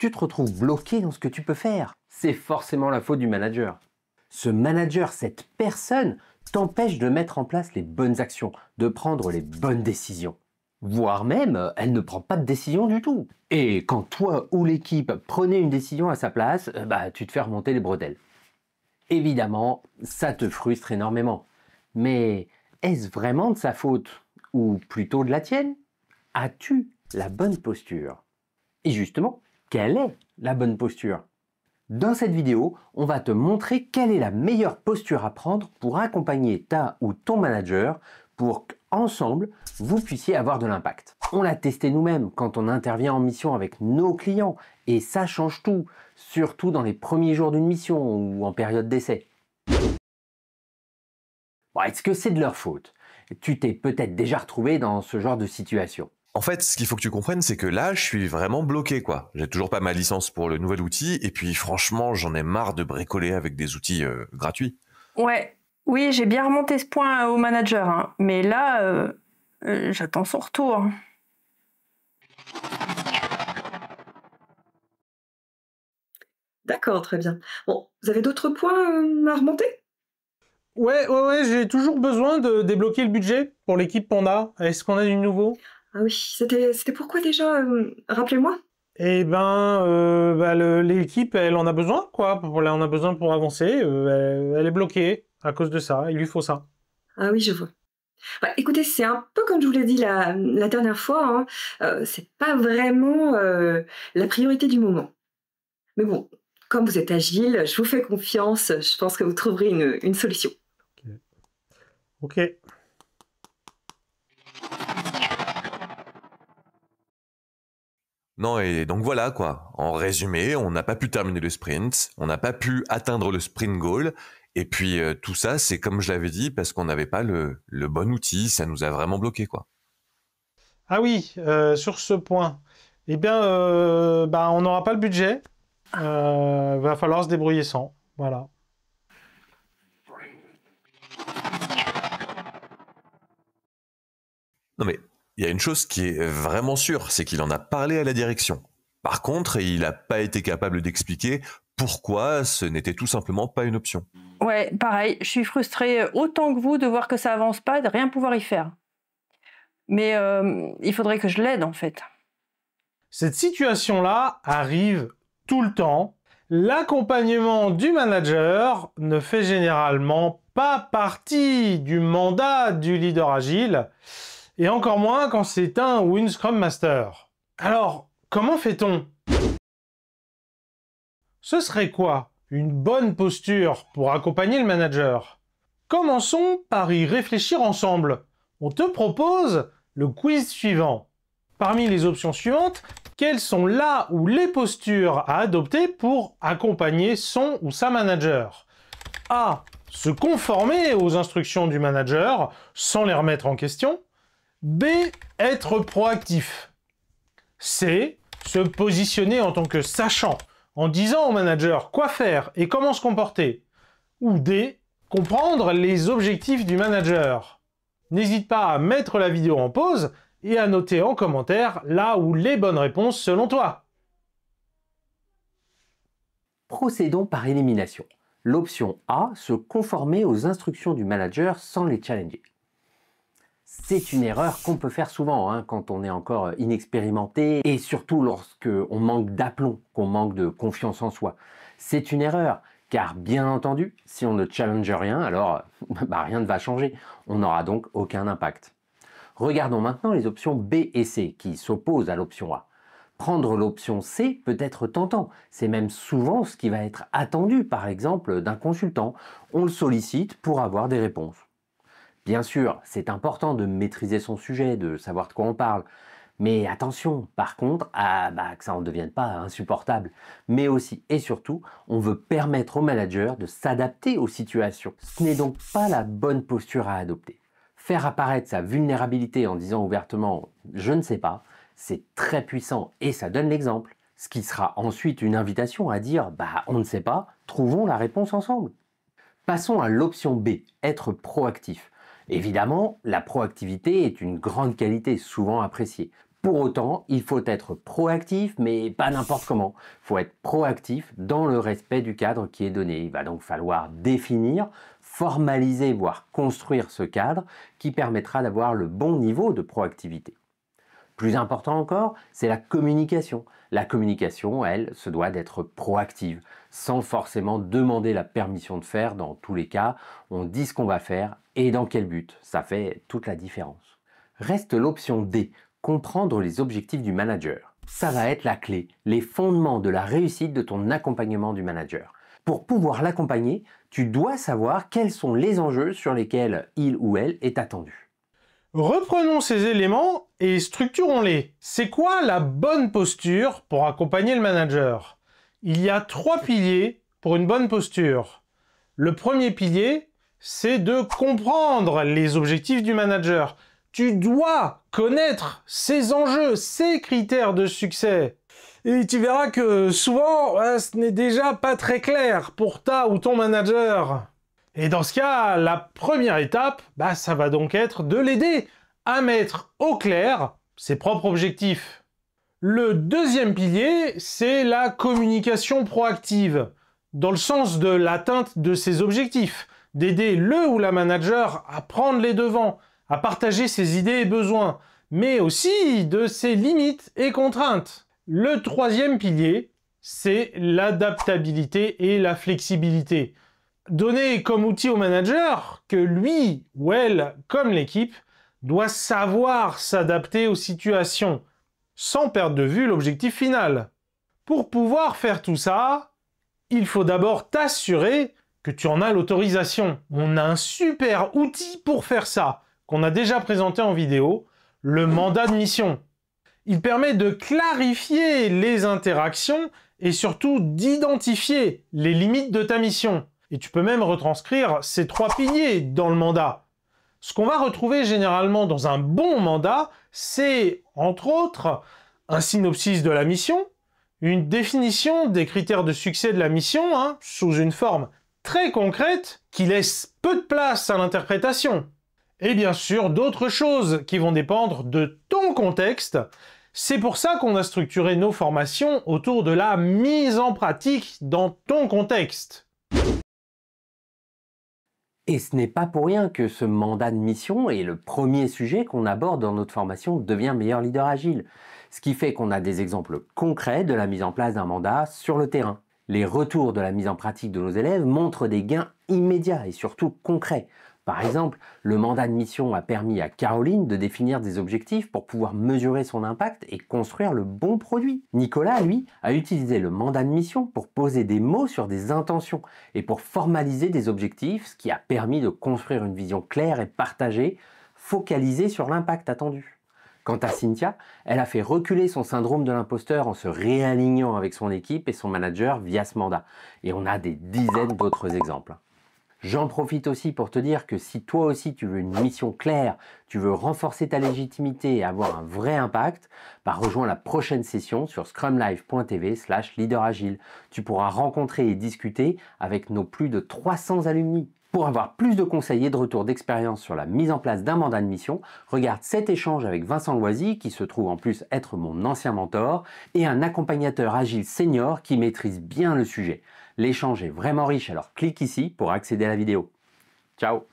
tu te retrouves bloqué dans ce que tu peux faire. C'est forcément la faute du manager. Ce manager, cette personne, t'empêche de mettre en place les bonnes actions, de prendre les bonnes décisions. Voire même, elle ne prend pas de décision du tout. Et quand toi ou l'équipe prenez une décision à sa place, tu te fais remonter les bretelles. Évidemment, ça te frustre énormément. Mais est-ce vraiment de sa faute? Ou plutôt de la tienne? As-tu la bonne posture? Et justement, quelle est la bonne posture? Dans cette vidéo, on va te montrer quelle est la meilleure posture à prendre pour accompagner ta ou ton manager pour qu'ensemble, vous puissiez avoir de l'impact. On l'a testé nous-mêmes quand on intervient en mission avec nos clients et ça change tout, surtout dans les premiers jours d'une mission ou en période d'essai. Bon, est-ce que c'est de leur faute? Tu t'es peut-être déjà retrouvé dans ce genre de situation. En fait, ce qu'il faut que tu comprennes, c'est que là, je suis vraiment bloqué, quoi. J'ai toujours pas ma licence pour le nouvel outil, et puis franchement, j'en ai marre de bricoler avec des outils gratuits. Ouais, oui, j'ai bien remonté ce point au manager, hein. Mais là, j'attends son retour. D'accord, très bien. Bon, vous avez d'autres points à remonter? Ouais, j'ai toujours besoin de débloquer le budget pour l'équipe Panda. Est-ce qu'on a du nouveau? Ah oui, c'était pourquoi déjà? Rappelez-moi. Eh ben, l'équipe, elle en a besoin, quoi. Elle en a besoin pour avancer. Elle est bloquée à cause de ça. Il lui faut ça. Ah oui, je vois. Ouais, écoutez, c'est un peu comme je vous l'ai dit la dernière fois, hein, c'est pas vraiment la priorité du moment. Mais bon, comme vous êtes agile, je vous fais confiance, je pense que vous trouverez une solution. Ok. Non, et donc voilà, quoi. En résumé, on n'a pas pu terminer le sprint, on n'a pas pu atteindre le sprint goal, et puis tout ça, c'est comme je l'avais dit, parce qu'on n'avait pas le bon outil, ça nous a vraiment bloqué, quoi. Ah oui, sur ce point. Eh bien, on n'aura pas le budget. Va falloir se débrouiller sans. Voilà. Non mais, il y a une chose qui est vraiment sûre, c'est qu'il en a parlé à la direction. Par contre, il n'a pas été capable d'expliquer pourquoi ce n'était tout simplement pas une option. Ouais, pareil, je suis frustrée autant que vous de voir que ça avance pas et de rien pouvoir y faire. Mais il faudrait que je l'aide, en fait. Cette situation-là arrive tout le temps. L'accompagnement du manager ne fait généralement pas partie du mandat du leader agile, et encore moins quand c'est un ou une Scrum Master. Alors, comment fait-on? Ce serait quoi une bonne posture pour accompagner le manager? Commençons par y réfléchir ensemble. On te propose le quiz suivant. Parmi les options suivantes, quelles sont là ou les postures à adopter pour accompagner son ou sa manager? A. Se conformer aux instructions du manager sans les remettre en question. B. Être proactif. C. Se positionner en tant que sachant, en disant au manager quoi faire et comment se comporter. Ou D. Comprendre les objectifs du manager. N'hésite pas à mettre la vidéo en pause et à noter en commentaire là où les bonnes réponses selon toi. Procédons par élimination. L'option A, se conformer aux instructions du manager sans les challenger. C'est une erreur qu'on peut faire souvent quand on est encore inexpérimenté et surtout lorsque on manque d'aplomb, qu'on manque de confiance en soi. C'est une erreur car bien entendu, si on ne challenge rien, alors rien ne va changer. On n'aura donc aucun impact. Regardons maintenant les options B et C qui s'opposent à l'option A. Prendre l'option C peut être tentant, c'est même souvent ce qui va être attendu par exemple d'un consultant. On le sollicite pour avoir des réponses. Bien sûr, c'est important de maîtriser son sujet, de savoir de quoi on parle, mais attention par contre que ça ne devienne pas insupportable. Mais aussi et surtout, on veut permettre au manager de s'adapter aux situations. Ce n'est donc pas la bonne posture à adopter. Faire apparaître sa vulnérabilité en disant ouvertement « je ne sais pas », c'est très puissant et ça donne l'exemple. Ce qui sera ensuite une invitation à dire « on ne sait pas, trouvons la réponse ensemble ». Passons à l'option B, être proactif. Évidemment, la proactivité est une grande qualité souvent appréciée. Pour autant, il faut être proactif, mais pas n'importe comment. Il faut être proactif dans le respect du cadre qui est donné. Il va donc falloir définir, formaliser, voire construire ce cadre qui permettra d'avoir le bon niveau de proactivité. Plus important encore, c'est la communication. La communication, elle, se doit d'être proactive, sans forcément demander la permission de faire dans tous les cas. On dit ce qu'on va faire et dans quel but. Ça fait toute la différence. Reste l'option D, comprendre les objectifs du manager. Ça va être la clé, les fondements de la réussite de ton accompagnement du manager. Pour pouvoir l'accompagner, tu dois savoir quels sont les enjeux sur lesquels il ou elle est attendu. Reprenons ces éléments et structurons-les. C'est quoi la bonne posture pour accompagner le manager? Il y a 3 piliers pour une bonne posture. Le premier pilier, c'est de comprendre les objectifs du manager. Tu dois connaître ses enjeux, ses critères de succès. Et tu verras que souvent, ce n'est déjà pas très clair pour ta ou ton manager. Et dans ce cas, la première étape, ça va donc être de l'aider à mettre au clair ses propres objectifs. Le deuxième pilier, c'est la communication proactive, dans le sens de l'atteinte de ses objectifs, d'aider le ou la manager à prendre les devants, à partager ses idées et besoins, mais aussi de ses limites et contraintes. Le troisième pilier, c'est l'adaptabilité et la flexibilité. Donner comme outil au manager que lui ou elle, comme l'équipe, doit savoir s'adapter aux situations, sans perdre de vue l'objectif final. Pour pouvoir faire tout ça, il faut d'abord t'assurer que tu en as l'autorisation. On a un super outil pour faire ça, qu'on a déjà présenté en vidéo, le mandat de mission. Il permet de clarifier les interactions et surtout d'identifier les limites de ta mission. Et tu peux même retranscrire ces 3 piliers dans le mandat. Ce qu'on va retrouver généralement dans un bon mandat, c'est entre autres un synopsis de la mission, une définition des critères de succès de la mission, sous une forme très concrète qui laisse peu de place à l'interprétation. Et bien sûr, d'autres choses qui vont dépendre de ton contexte. C'est pour ça qu'on a structuré nos formations autour de la mise en pratique dans ton contexte. Et ce n'est pas pour rien que ce mandat de mission est le premier sujet qu'on aborde dans notre formation Deviens meilleur leader agile. Ce qui fait qu'on a des exemples concrets de la mise en place d'un mandat sur le terrain. Les retours de la mise en pratique de nos élèves montrent des gains immédiats et surtout concrets. Par exemple, le mandat de mission a permis à Caroline de définir des objectifs pour pouvoir mesurer son impact et construire le bon produit. Nicolas, lui, a utilisé le mandat de mission pour poser des mots sur des intentions et pour formaliser des objectifs, ce qui a permis de construire une vision claire et partagée, focalisée sur l'impact attendu. Quant à Cynthia, elle a fait reculer son syndrome de l'imposteur en se réalignant avec son équipe et son manager via ce mandat. Et on a des dizaines d'autres exemples. J'en profite aussi pour te dire que si toi aussi tu veux une mission claire, tu veux renforcer ta légitimité et avoir un vrai impact, rejoins la prochaine session sur scrumlive.tv/leaderagile. Tu pourras rencontrer et discuter avec nos plus de 300 alumni. Pour avoir plus de conseils et de retours d'expérience sur la mise en place d'un mandat de mission, regarde cet échange avec Vincent Loisy, qui se trouve en plus être mon ancien mentor, et un accompagnateur agile senior qui maîtrise bien le sujet. L'échange est vraiment riche, alors clique ici pour accéder à la vidéo. Ciao!